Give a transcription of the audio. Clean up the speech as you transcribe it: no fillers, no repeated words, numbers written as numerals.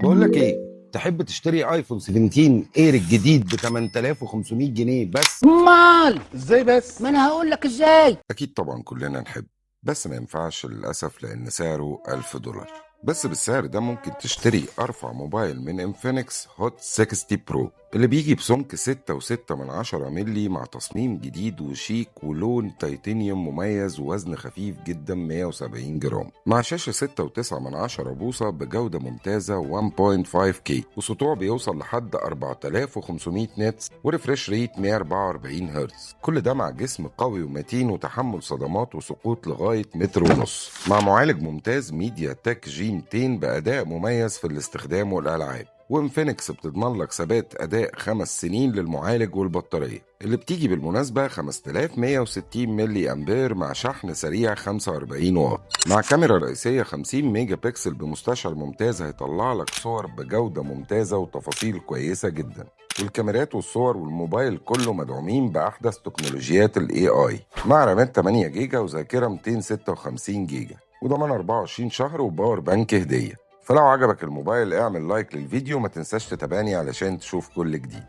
بقول لك ايه، تحب تشتري ايفون 17 اير الجديد ب 8500 جنيه بس؟ امال ازاي بس؟ ما انا هقول لك ازاي. أكيد طبعا كلنا نحب، بس ما ينفعش للأسف لأن سعره $1000. بس بالسعر ده ممكن تشتري أرفع موبايل من انفينكس هوت 60 برو اللي بيجي بسمك 6.6 ملي مع تصميم جديد وشيك ولون تيتانيوم مميز ووزن خفيف جدا 170 جرام مع شاشة 6.9 بوصة بجودة ممتازة 1.5K وسطوع بيوصل لحد 4500 نتس وريفريش ريت 144 هرتز. كل ده مع جسم قوي ومتين وتحمل صدمات وسقوط لغاية متر ونص مع معالج ممتاز ميديا تك جي 200 بأداء مميز في الاستخدام والألعاب. وانفينكس بتضمن لك ثبات أداء 5 سنين للمعالج والبطارية اللي بتيجي بالمناسبة 5160 ملي أمبير مع شحن سريع 45 واط مع كاميرا رئيسية 50 ميجا بكسل بمستشعر ممتاز هيطلع لك صور بجودة ممتازة وتفاصيل كويسة جدا. والكاميرات والصور والموبايل كله مدعومين بأحدث تكنولوجيات ال AI مع رامات 8 جيجا وذاكرة 256 جيجا وضمان 24 شهر وباور بانك هدية. فلو عجبك الموبايل اعمل لايك للفيديو، ما تنساش تتابعني علشان تشوف كل جديد.